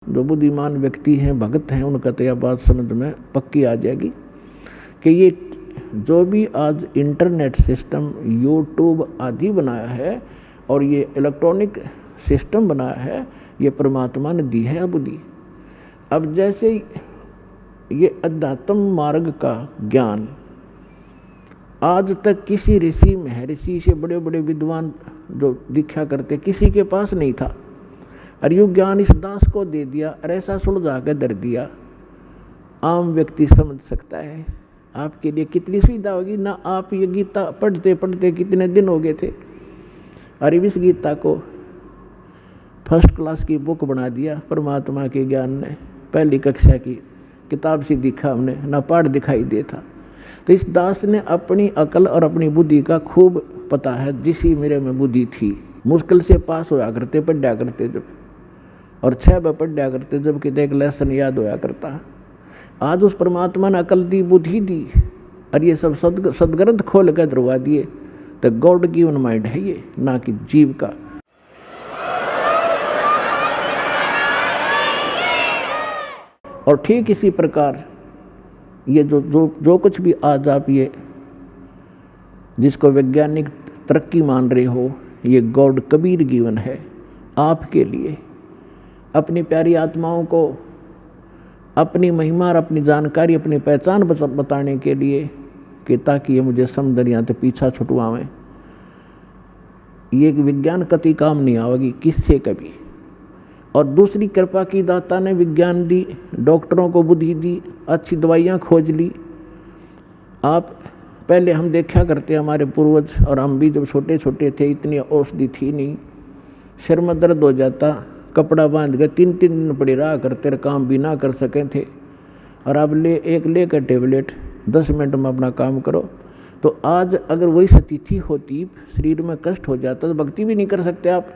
जो बुद्धिमान व्यक्ति हैं, भगत हैं, उनका तो यह बात समझ में पक्की आ जाएगी कि ये जो भी आज इंटरनेट सिस्टम, यूट्यूब आदि बनाया है और ये इलेक्ट्रॉनिक सिस्टम बनाया है, ये परमात्मा ने दी है बुद्धि। अब जैसे ये अध्यात्म मार्ग का ज्ञान आज तक किसी ऋषि महर्षि से, बड़े बड़े विद्वान जो दीक्षा करते, किसी के पास नहीं था, और यू ज्ञान इस दास को दे दिया और ऐसा सुलझा के दर दिया। आम व्यक्ति समझ सकता है, आपके लिए कितनी सुविधा होगी ना। आप ये गीता पढ़ते पढ़ते कितने दिन हो गए थे, और इस गीता को फर्स्ट क्लास की बुक बना दिया परमात्मा के ज्ञान ने। पहली कक्षा की किताब सी दिखा हमने, ना पाठ दिखाई देता। तो इस दास ने अपनी अकल और अपनी बुद्धि का खूब पता है, जिसी मेरे में बुद्धि थी। मुश्किल से पास होया करते, पढ़ा करते जब, और 6 बार पढ़ा करते जब कि एक लेसन याद होया करता। आज उस परमात्मा ने अकल दी, बुद्धि दी, और ये सब सदग्रंथ खोल कर दरवा दिए। तो गॉड गिवन माइंड है ये, ना कि जीव का। और ठीक इसी प्रकार ये जो कुछ भी आज आप ये जिसको वैज्ञानिक तरक्की मान रहे हो, ये गॉड कबीर गिवन है आपके लिए, अपनी प्यारी आत्माओं को अपनी महिमा और अपनी जानकारी, अपनी पहचान बताने के लिए, कि ताकि ये मुझे समदरिया तो पीछा छुटवावें। ये विज्ञान कति काम नहीं आवेगी किससे कभी। और दूसरी कृपा की दाता ने विज्ञान दी, डॉक्टरों को बुद्धि दी, अच्छी दवाइयाँ खोज ली। आप पहले हम देखा करते, हमारे पूर्वज और हम भी जब छोटे छोटे थे, इतनी औषधि थी नहीं, सिर में दर्द हो जाता, कपड़ा बांध के 3-3 दिन पड़े रहा करते, काम भी ना कर सके थे। और अब लेकर टेबलेट 10 मिनट में अपना काम करो। तो आज अगर वही स्थिति होती, शरीर में कष्ट हो जाता, तो भक्ति भी नहीं कर सकते आप।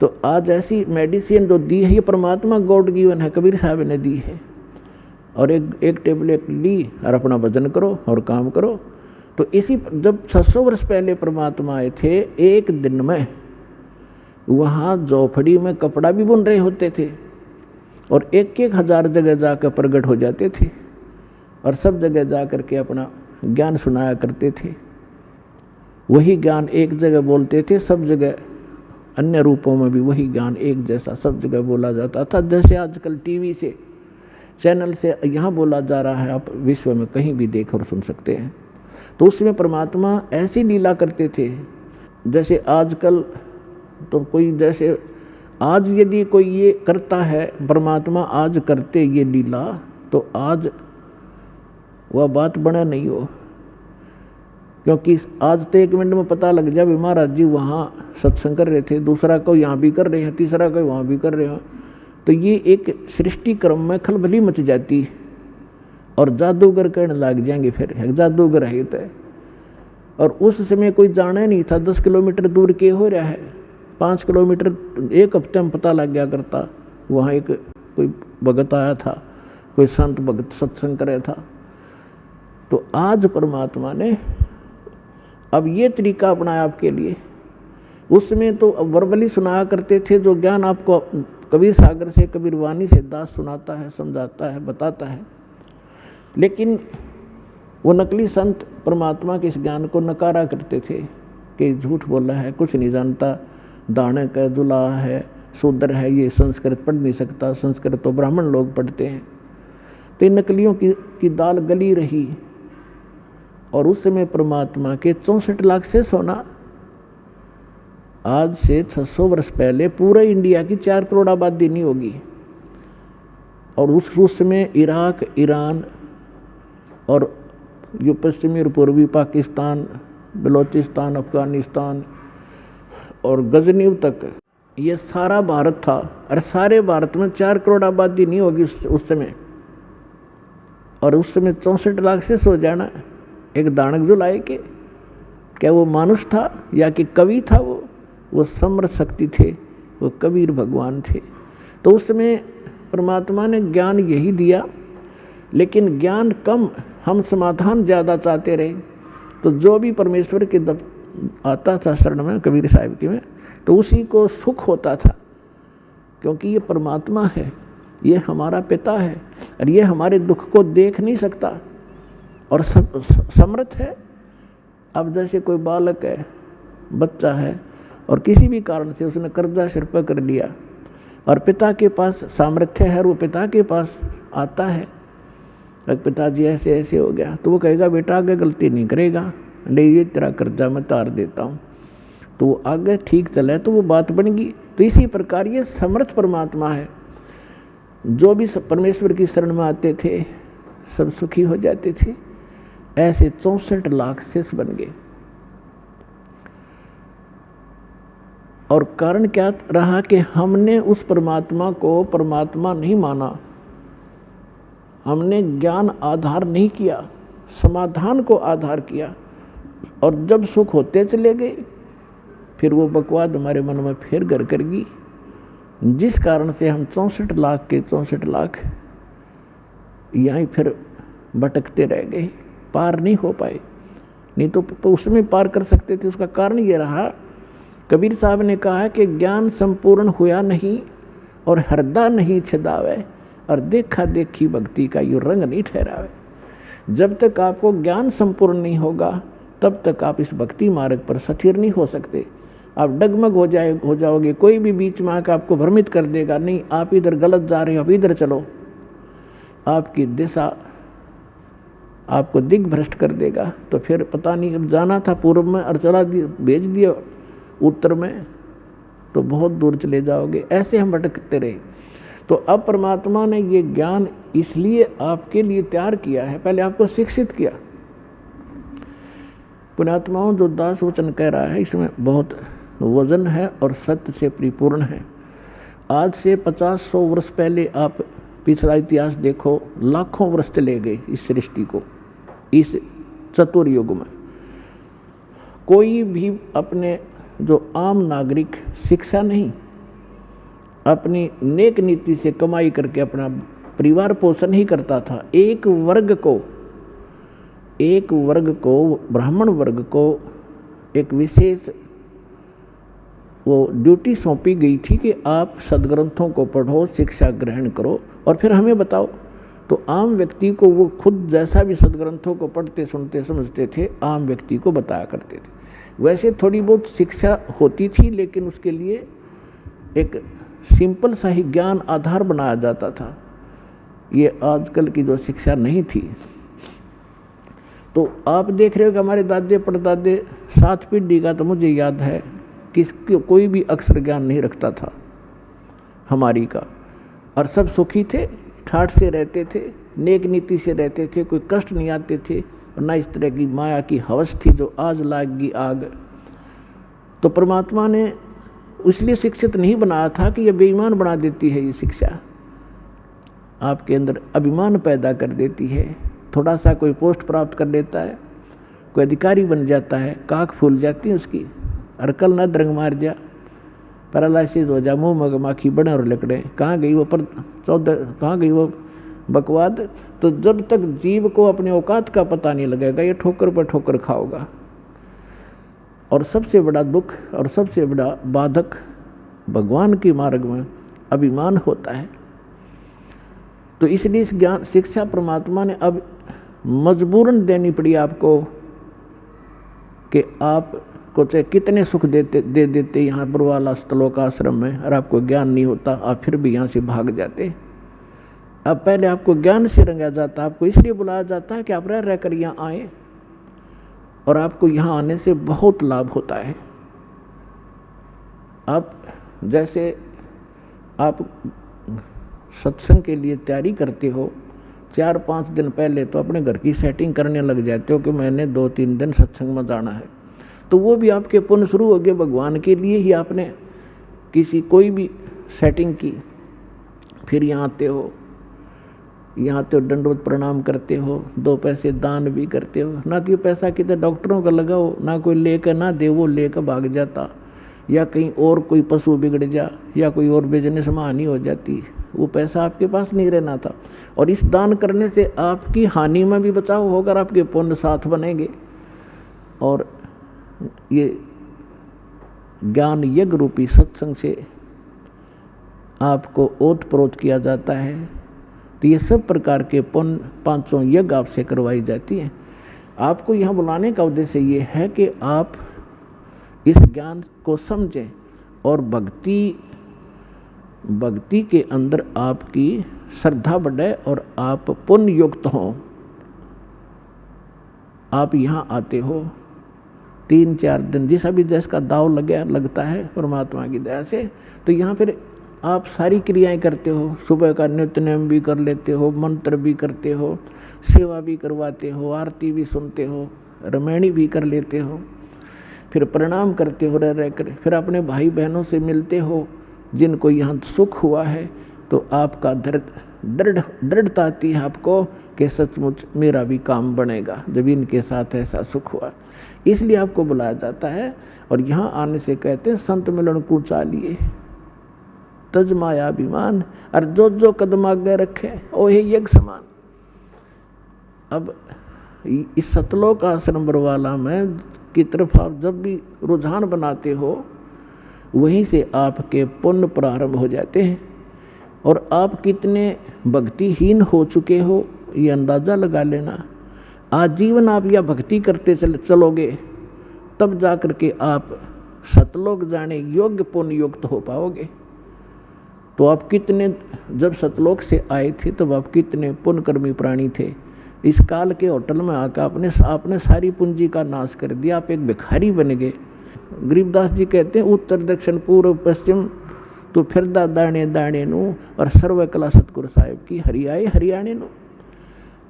तो आज ऐसी मेडिसिन जो दी है, ये परमात्मा गॉड गिवन है, कबीर साहब ने दी है। और एक टेबलेट ली और अपना भजन करो और काम करो। तो इसी जब 600 वर्ष पहले परमात्मा आए थे, एक दिन में वहाँ झोपड़ी में कपड़ा भी बुन रहे होते थे, और 1-1 हज़ार जगह जाकर प्रकट हो जाते थे, और सब जगह जा कर के अपना ज्ञान सुनाया करते थे। वही ज्ञान एक जगह बोलते थे, सब जगह अन्य रूपों में भी वही ज्ञान एक जैसा सब जगह बोला जाता था। जैसे आजकल टीवी से, चैनल से यहाँ बोला जा रहा है, आप विश्व में कहीं भी देख और सुन सकते हैं। तो उसमें परमात्मा ऐसी लीला करते थे, जैसे आजकल तो कोई, जैसे आज यदि कोई ये करता है, परमात्मा आज करते ये लीला, तो आज वह बात बना नहीं हो। क्योंकि आज तो 1 मिनट में पता लग जाए, महाराज जी वहाँ सत्संग कर रहे थे, दूसरा को यहाँ भी कर रहे हैं, तीसरा को वहाँ भी कर रहे हैं। तो ये एक सृष्टि क्रम में खलबली मच जाती, और जादूगर कहने लग जाएंगे, फिर जादूगर है तो। और उस समय कोई जाना नहीं था 10 किलोमीटर दूर के हो रहा है, 5 किलोमीटर 1 हफ्ते में पता लग गया करता। वहाँ एक कोई भगत आया था, कोई संत भगत सत्संग करे था। तो आज परमात्मा ने अब ये तरीका अपनाया आपके लिए। उसमें तो वर्बली सुनाया करते थे, जो ज्ञान आपको कबीर सागर से, कबीर वाणी से दास सुनाता है, समझाता है, बताता है। लेकिन वो नकली संत परमात्मा के इस ज्ञान को नकारा करते थे कि झूठ बोला है, कुछ नहीं जानता, दानक है, दुल्हा है, शूद्र है, ये संस्कृत पढ़ नहीं सकता, संस्कृत तो ब्राह्मण लोग पढ़ते हैं। तो इन नकलियों की दाल गली रही। और उस समय परमात्मा के 64 लाख से सोना, आज से 600 वर्ष पहले पूरे इंडिया की 4 करोड़ आबादी नहीं होगी। और उस समय इराक, ईरान और जो पश्चिमी और पूर्वी पाकिस्तान, बलोचिस्तान, अफगानिस्तान और गजनी तक, ये सारा भारत था। और सारे भारत में 4 करोड़ आबादी नहीं होगी उस समय। और उस समय 64 लाख से सो जाना, एक दानक जो लाए के, क्या वो मानुष था या कि कवि था? वो समर्थ शक्ति थे, वो कबीर भगवान थे। तो उस समय परमात्मा ने ज्ञान यही दिया, लेकिन ज्ञान कम, हम समाधान ज़्यादा चाहते रहे। तो जो भी परमेश्वर के आता था शरण में, कबीर साहिब की में, तो उसी को सुख होता था, क्योंकि ये परमात्मा है। ये हमारा पिता है और ये हमारे दुख को देख नहीं सकता और समर्थ है। अब जैसे कोई बालक है, बच्चा है, और किसी भी कारण से उसने कर्जा सिर पर कर लिया और पिता के पास सामर्थ्य है और वो पिता के पास आता है, अगर पिताजी ऐसे ऐसे हो गया, तो वो कहेगा बेटा आगे गलती नहीं करेगा, नहीं ये तेरा कर्जा मैं तार देता हूँ, तो वो आगे ठीक चले तो वो बात बनेगी। तो इसी प्रकार ये समर्थ परमात्मा है। जो भी परमेश्वर की शरण में आते थे सब सुखी हो जाते थे। ऐसे 64 लाख शिष्य बन गए। और कारण क्या रहा कि हमने उस परमात्मा को परमात्मा नहीं माना, हमने ज्ञान आधार नहीं किया, समाधान को आधार किया, और जब सुख होते चले गए फिर वो बकवाद हमारे मन में फिर घर करेगी, जिस कारण से हम 64 लाख के 64 लाख यहीं फिर भटकते रह गए, पार नहीं हो पाए। नहीं तो उसमें पार कर सकते थे। उसका कारण ये रहा, कबीर साहब ने कहा कि ज्ञान संपूर्ण हुआ नहीं और हृदय नहीं छदावे, और देखा देखी भक्ति का यो रंग नहीं ठहरावे। जब तक आपको ज्ञान संपूर्ण नहीं होगा तब तक आप इस भक्ति मार्ग पर स्थिर नहीं हो सकते। आप डगमग हो जाओगे। कोई भी बीच में आकर आपको भ्रमित कर देगा, नहीं आप इधर गलत जा रहे हो, अब इधर चलो, आपकी दिशा आपको दिग्भ्रष्ट कर देगा। तो फिर पता नहीं, अब जाना था पूर्व में और चला दिया, भेज दिया उत्तर में, तो बहुत दूर चले जाओगे। ऐसे हम भटकते रहे। तो अब परमात्मा ने ये ज्ञान इसलिए आपके लिए तैयार किया है, पहले आपको शिक्षित किया। पुण्यात्माओं, जो दास वचन कह रहा है इसमें बहुत वजन है और सत्य से परिपूर्ण है। आज से 50-100 वर्ष पहले आप पिछला इतिहास देखो, लाखों वर्ष चले गए इस सृष्टि को, इस चतुर युग में। कोई भी अपने जो आम नागरिक शिक्षा नहीं, अपनी नेक नीति से कमाई करके अपना परिवार पोषण ही करता था। एक वर्ग को ब्राह्मण वर्ग को एक विशेष वो ड्यूटी सौंपी गई थी कि आप सदग्रंथों को पढ़ो, शिक्षा ग्रहण करो और फिर हमें बताओ। तो आम व्यक्ति को वो खुद जैसा भी सदग्रंथों को पढ़ते सुनते समझते थे, आम व्यक्ति को बताया करते थे। वैसे थोड़ी बहुत शिक्षा होती थी, लेकिन उसके लिए एक सिंपल सा ही ज्ञान आधार बनाया जाता था। ये आजकल की जो शिक्षा नहीं थी। तो आप देख रहे हो कि हमारे दादे परदादे 7 पीढ़ी का, तो मुझे याद है कि कोई भी अक्षर ज्ञान नहीं रखता था हमारी का, और सब सुखी थे, ठाठ से रहते थे, नेक नीति से रहते थे, कोई कष्ट नहीं आते थे, और ना इस तरह की माया की हवस थी जो आज लागी आग। तो परमात्मा ने इसलिए शिक्षित नहीं बनाया था कि यह बेईमान बना देती है। ये शिक्षा आपके अंदर अभिमान पैदा कर देती है। थोड़ा सा कोई पोस्ट प्राप्त कर लेता है, कोई अधिकारी बन जाता है, काख फूल जाती है उसकी, अरकल न द्रंग मार जा, पैरालाइसिस हो जा, मुँह मगमाखी बड़े और लकड़े, कहाँ गई वो बकवाद। तो जब तक जीव को अपने औकात का पता नहीं लगेगा, ये ठोकर पर ठोकर खाओगा। और सबसे बड़ा दुख और सबसे बड़ा बाधक भगवान के मार्ग में अभिमान होता है। तो इसलिए इस ज्ञान शिक्षा परमात्मा ने अब मजबूरन देनी पड़ी आपको, कि आपको चाहे कितने सुख दे देते यहाँ पर वाला स्थलों का आश्रम में, और आपको ज्ञान नहीं होता, आप फिर भी यहाँ से भाग जाते। अब पहले आपको ज्ञान से रंगा जाता, आपको इसलिए बुलाया जाता है कि आप रह कर यहाँ आए, और आपको यहाँ आने से बहुत लाभ होता है। आप जैसे आप सत्संग के लिए तैयारी करते हो, 4-5 दिन पहले तो अपने घर की सेटिंग करने लग जाते हो कि मैंने 2-3 दिन सत्संग में जाना है। तो वो भी आपके पुण्य शुरू हो गए। भगवान के लिए ही आपने कोई भी सेटिंग की, फिर यहाँ आते हो, यहाँ तो दंडवत प्रणाम करते हो, 2 पैसे दान भी करते हो। ना तो ये पैसा कितने डॉक्टरों का लगाओ, ना कोई लेकर ना दे, वो लेकर भाग जाता, या कहीं और कोई पशु बिगड़ जा, या कोई और बिजनेस में हानि हो जाती, वो पैसा आपके पास नहीं रहना था। और इस दान करने से आपकी हानि में भी बचाव होगा, आपके पुण्य साथ बनेंगे। और ये ज्ञान यज्ञ रूपी सत्संग से आपको ओत प्रोत किया जाता है। तो ये सब प्रकार के पुण्य 500 यज्ञ आपसे करवाई जाती हैं। आपको यहाँ बुलाने का उद्देश्य ये है कि आप इस ज्ञान को समझें और भक्ति के अंदर आपकी श्रद्धा बढ़े और आप पुण्य युक्त हों। आप यहाँ आते हो 3-4 दिन, जिस अभी जैसा दाव लगता है परमात्मा की दया से, तो यहाँ फिर आप सारी क्रियाएं करते हो। सुबह का नित्य नियम भी कर लेते हो, मंत्र भी करते हो, सेवा भी करवाते हो, आरती भी सुनते हो, रामायणी भी कर लेते हो, फिर प्रणाम करते हो रह कर, फिर अपने भाई बहनों से मिलते हो जिनको यहाँ सुख हुआ है। तो आपका दृढ़ता आती है आपको कि सचमुच मेरा भी काम बनेगा जब इनके साथ ऐसा सुख हुआ। इसलिए आपको बुलाया जाता है। और यहाँ आने से कहते हैं संत मिलन को चालिए तज माया अभिमान, और जो कदम आगे रखे ओहे यज्ञ समान। अब इस सतलोक आश्रम बरवाला में की तरफ आप जब भी रुझान बनाते हो, वहीं से आपके पुण्य प्रारंभ हो जाते हैं। और आप कितने भक्तिहीन हो चुके हो ये अंदाज़ा लगा लेना। आजीवन आप यह भक्ति करते चलोगे, तब जाकर के आप सतलोक जाने योग्य पुण्य युक्त हो पाओगे। तो आप कितने, जब सतलोक से आए थे तब आप कितने पुण्यकर्मी प्राणी थे। इस काल के होटल में आकर आपने सारी पूंजी का नाश कर दिया, आप एक भिखारी बन गए। गरीबदास जी कहते हैं उत्तर दक्षिण पूर्व पश्चिम तो फिरदा दाणे दाणे नू, और सर्व कला सतगुरु साहिब की हरियाए हरियाणे नू।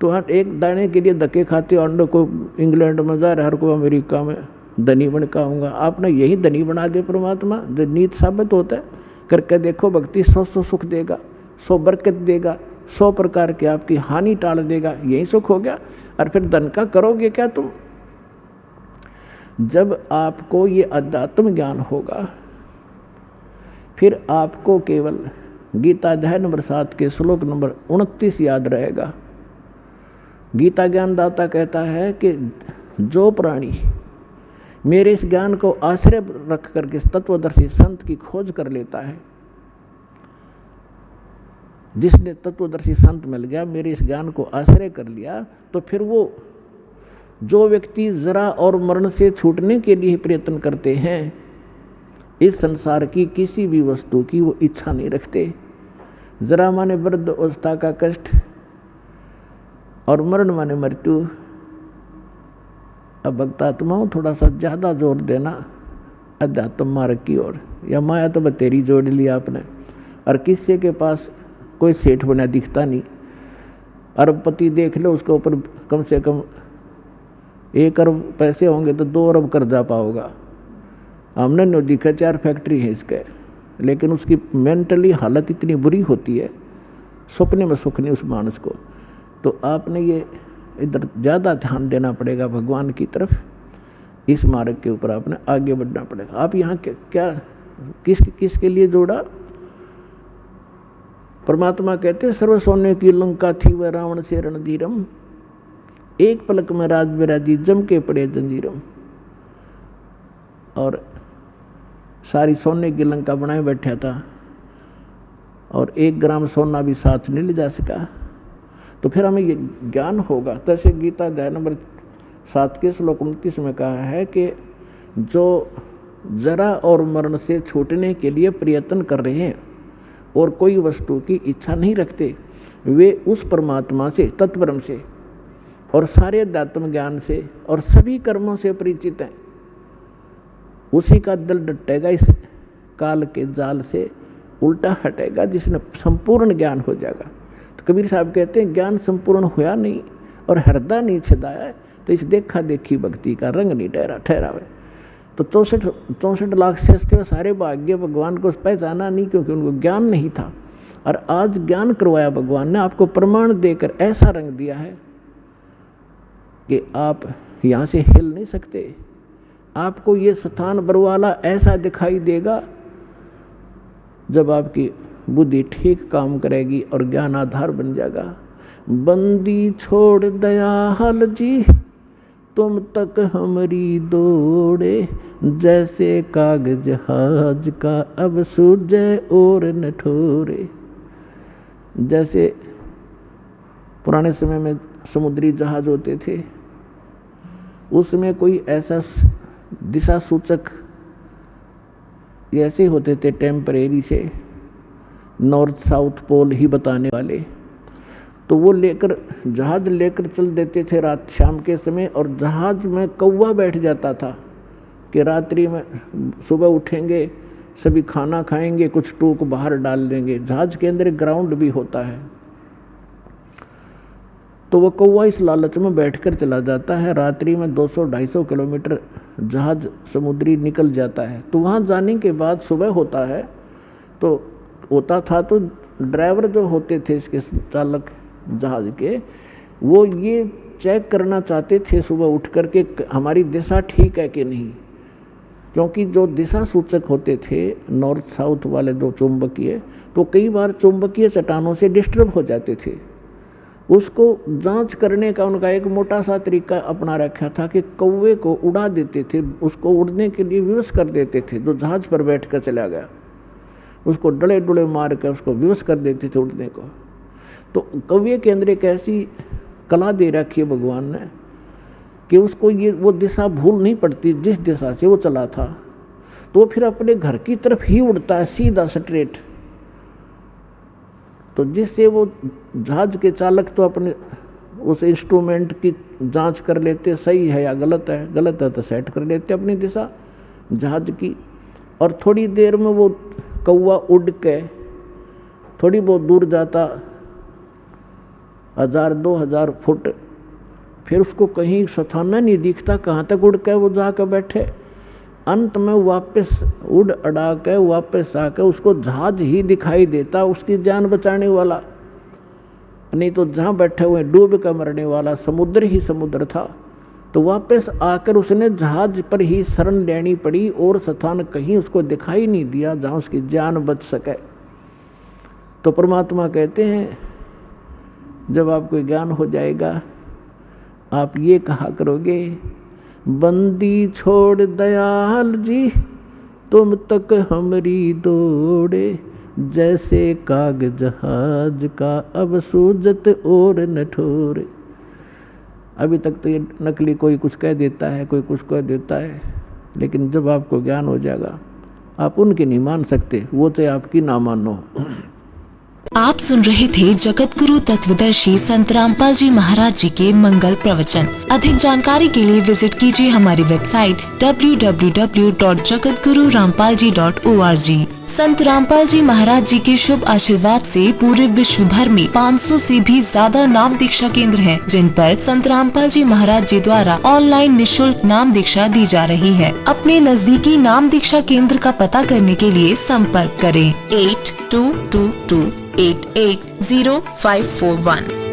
तो हर एक दाने के लिए धक्के खाते, और को इंग्लैंड में जा रहा, हर को अमेरिका में धनी बन का आऊँगा। आपने यही धनी बना दे परमात्मा, जो नीत साबित होता है। करके देखो, भक्ति 100 सुख देगा, 100 बरकत देगा, 100 प्रकार की आपकी हानि टाल देगा, यही सुख हो गया। और फिर धन का करोगे क्या तुम? जब आपको ये अध्यात्म ज्ञान होगा, फिर आपको केवल गीता अध्याय नंबर 7 के श्लोक नंबर 29 याद रहेगा। गीता ज्ञानदाता कहता है कि जो प्राणी मेरे इस ज्ञान को आश्रय रख करके तत्वदर्शी संत की खोज कर लेता है, जिसने तत्वदर्शी संत मिल गया, मेरे इस ज्ञान को आश्रय कर लिया, तो फिर वो जो व्यक्ति जरा और मरण से छूटने के लिए प्रयत्न करते हैं, इस संसार की किसी भी वस्तु की वो इच्छा नहीं रखते। जरा माने वृद्ध अवस्था का कष्ट और मरण माने मृत्यु। अब भक्तात्माओं थोड़ा सा ज़्यादा जोर देना अध्यात्म मार्ग की ओर। या माया तो बतेरी जोड़ ली आपने, और किसी के पास कोई सेठ बना दिखता नहीं। अरबपति देख लो, उसके ऊपर कम से कम 1 अरब पैसे होंगे तो 2 अरब कर्जा पाओगा। हमने नो दिखा 4 फैक्ट्री है इसके, लेकिन उसकी मेंटली हालत इतनी बुरी होती है, सपने में सुख नहीं उस मानस को। तो आपने ये इधर ज़्यादा ध्यान देना पड़ेगा भगवान की तरफ। इस मार्ग के ऊपर आपने आगे बढ़ना पड़ेगा। आप यहाँ क्या किसके लिए जोड़ा? परमात्मा कहते सर्व सोने की लंका थी वह रावण से रणधीरम, एक पलक में राज बिराजी जम के पड़े जंजीरम। और सारी सोने की लंका बनाए बैठा था, और 1 ग्राम सोना भी साथ नहीं ले जा सका। तो फिर हमें ये ज्ञान होगा। जैसे गीता अध्याय नंबर 7 के श्लोक 29 में कहा है कि जो जरा और मरण से छूटने के लिए प्रयत्न कर रहे हैं और कोई वस्तु की इच्छा नहीं रखते, वे उस परमात्मा से, तत्परम से और सारे अध्यात्म ज्ञान से और सभी कर्मों से परिचित हैं। उसी का दिल डटेगा, इस काल के जाल से उल्टा हटेगा, जिसने संपूर्ण ज्ञान हो जाएगा। तो कबीर साहब कहते हैं ज्ञान संपूर्ण हुआ नहीं और हृदय नहीं छिदाया, तो इस देखा देखी भक्ति का रंग नहीं ठहरावे। तो 64 लाख से सारे भाग्य भगवान को पहचाना नहीं, क्योंकि उनको ज्ञान नहीं था। और आज ज्ञान करवाया भगवान ने, आपको प्रमाण देकर ऐसा रंग दिया है कि आप यहाँ से हिल नहीं सकते। आपको ये स्थान बरवाला ऐसा दिखाई देगा जब आपकी बुद्धि ठीक काम करेगी और ज्ञान आधार बन जाएगा। बंदी छोड़ दयाल जी तुम तक हमारी दौड़े, जैसे कागज जहाज का अब सूझे और न ठोरे। जैसे पुराने समय में समुद्री जहाज होते थे, उसमें कोई ऐसा दिशा सूचक ऐसे होते थे टेम्परेरी से, नॉर्थ साउथ पोल ही बताने वाले, तो वो लेकर जहाज लेकर चल देते थे रात शाम के समय। और जहाज में कौवा बैठ जाता था कि रात्रि में सुबह उठेंगे, सभी खाना खाएंगे, कुछ टूक बाहर डाल देंगे। जहाज के अंदर ग्राउंड भी होता है, तो वो कौवा इस लालच में बैठकर चला जाता है। रात्रि में 200-250 किलोमीटर जहाज समुद्री निकल जाता है। तो वहाँ जाने के बाद सुबह होता है, तो होता था तो ड्राइवर जो होते थे इसके चालक जहाज के, वो ये चेक करना चाहते थे सुबह उठ कर के हमारी दिशा ठीक है कि नहीं, क्योंकि जो दिशा सूचक होते थे नॉर्थ साउथ वाले जो चुंबकीय, तो कई बार चुंबकीय चट्टानों से डिस्टर्ब हो जाते थे। उसको जांच करने का उनका एक मोटा सा तरीका अपना रखा था कि कौवे को उड़ा देते थे, उसको उड़ने के लिए विवश कर देते थे। जो जहाज पर बैठ कर चला गया उसको डले डुले मार कर उसको विवश कर देते थे उड़ने को। तो कौवे के अंदर एक ऐसी कला दे रखी है भगवान ने कि उसको ये वो दिशा भूल नहीं पड़ती जिस दिशा से वो चला था, तो वो फिर अपने घर की तरफ ही उड़ता है सीधा स्ट्रेट। तो जिससे वो जहाज के चालक तो अपने उस इंस्ट्रूमेंट की जांच कर लेते, सही है या गलत है, गलत है तो सेट कर लेते अपनी दिशा जहाज की। और थोड़ी देर में वो कौवा उड़ के थोड़ी बहुत दूर जाता, 1000-2000 फुट, फिर उसको कहीं स्थान नहीं दिखता कहाँ तक उड़ के वो जाकर बैठे। अंत में वापस उड़ अड़ा के वापस आकर उसको जहाज ही दिखाई देता, उसकी जान बचाने वाला, नहीं तो जहाँ बैठे हुए डूब कर मरने वाला समुद्र ही समुद्र था। तो वापस आकर उसने जहाज पर ही शरण लेनी पड़ी और स्थान कहीं उसको दिखाई नहीं दिया जहाँ उसकी जान बच सके। तो परमात्मा कहते हैं जब आपको ज्ञान हो जाएगा आप ये कहा करोगे, बंदी छोड़ दयाल जी तुम तक हमारी दौड़े, जैसे कागज जहाज का अब सूझत और न ठोरे। अभी तक तो ये नकली कोई कुछ कह देता है, कोई कुछ कह देता है, लेकिन जब आपको ज्ञान हो जाएगा आप उनकी नहीं मान सकते, वो चाहे आपकी ना मानो। आप सुन रहे थे जगत गुरु तत्वदर्शी संत रामपाल जी महाराज जी के मंगल प्रवचन। अधिक जानकारी के लिए विजिट कीजिए हमारी वेबसाइट www.jagatgururampalji.org। संत रामपाल जी महाराज जी के शुभ आशीर्वाद से पूरे विश्व भर में 500 से भी ज्यादा नाम दीक्षा केंद्र हैं, जिन पर संत रामपाल जी महाराज जी द्वारा ऑनलाइन निशुल्क नाम दीक्षा दी जा रही है। अपने नजदीकी नाम दीक्षा केंद्र का पता करने के लिए संपर्क करें 8222880541।